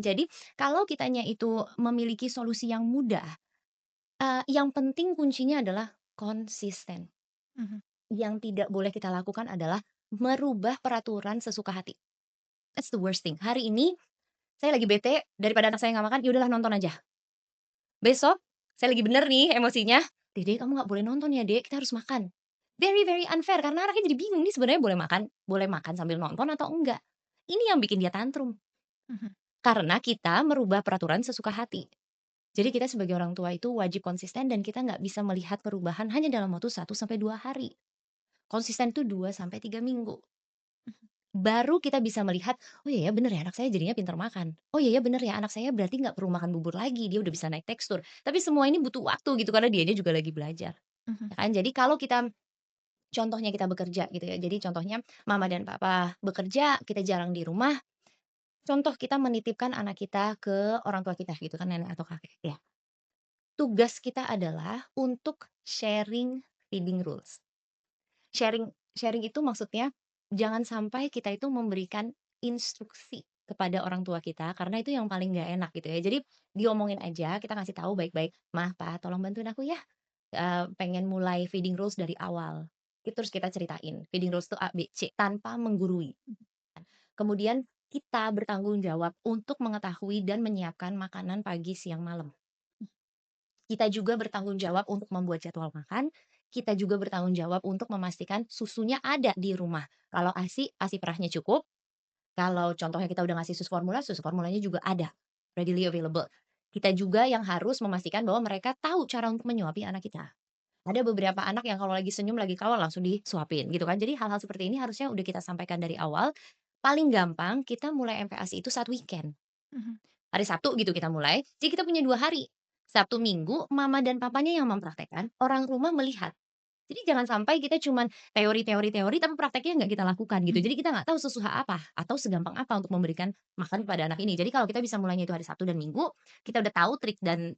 Jadi kalau kitanya itu memiliki solusi yang mudah, yang penting kuncinya adalah konsisten. Mhm. Yang tidak boleh kita lakukan adalah merubah peraturan sesuka hati. That's the worst thing. Hari ini saya lagi bete daripada anak saya nggak makan, ya udahlah nonton aja. Besok saya lagi bener nih emosinya, "Dede kamu nggak boleh nonton ya Dek, kita harus makan." Very very unfair karena anaknya jadi bingung nih sebenarnya boleh makan sambil nonton atau enggak. Ini yang bikin dia tantrum, Mhm. karena kita merubah peraturan sesuka hati. Jadi kita sebagai orang tua itu wajib konsisten dan kita nggak bisa melihat perubahan hanya dalam waktu 1 sampai 2 hari. Konsisten itu 2 sampai 3 minggu. Mhm. Baru kita bisa melihat, "Oh iya ya bener ya anak saya jadinya pintar makan. Oh iya ya bener ya anak saya berarti nggak perlu makan bubur lagi, dia udah bisa naik tekstur." Tapi semua ini butuh waktu gitu karena dianya juga lagi belajar, Mhm. ya kan. Jadi kalau kita contohnya kita bekerja gitu ya, jadi contohnya mama dan papa bekerja, kita jarang di rumah, contoh kita menitipkan anak kita ke orang tua kita gitu kan, nenek atau kakek ya. Tugas kita adalah untuk sharing feeding rules. Sharing sharing itu maksudnya, jangan sampai kita itu memberikan instruksi kepada orang tua kita, karena itu yang paling nggak enak gitu ya. Jadi diomongin aja, kita ngasih tahu baik-baik, "Mah, Pa, tolong bantuin aku ya, pengen mulai feeding rules dari awal." Terus kita ceritain, feeding rules itu A, B, C, tanpa menggurui. Kemudian kita bertanggung jawab untuk mengetahui dan menyiapkan makanan pagi, siang, malam. Kita juga bertanggung jawab untuk membuat jadwal makan, kita juga bertanggung jawab untuk memastikan susunya ada di rumah. Kalau ASI, ASI perahnya cukup, kalau contohnya kita udah ngasih susu formulanya juga ada, readily available. Kita juga yang harus memastikan bahwa mereka tahu cara untuk menyuapi anak kita. Ada beberapa anak yang kalau lagi senyum, lagi kawal langsung disuapin gitu kan. Jadi hal-hal seperti ini harusnya udah kita sampaikan dari awal. Paling gampang kita mulai MPASI itu saat weekend. Mhm. Hari Sabtu gitu kita mulai, jadi kita punya 2 hari. Sabtu Minggu, mama dan papanya yang mempraktekkan, orang rumah melihat. Jadi jangan sampai kita cuman teori teori teori, tapi prakteknya nggak kita lakukan gitu. Mhm. Jadi kita nggak tahu sesusah apa, atau segampang apa untuk memberikan makan kepada anak ini. Jadi kalau kita bisa mulainya itu hari Sabtu dan Minggu, kita udah tahu trik dan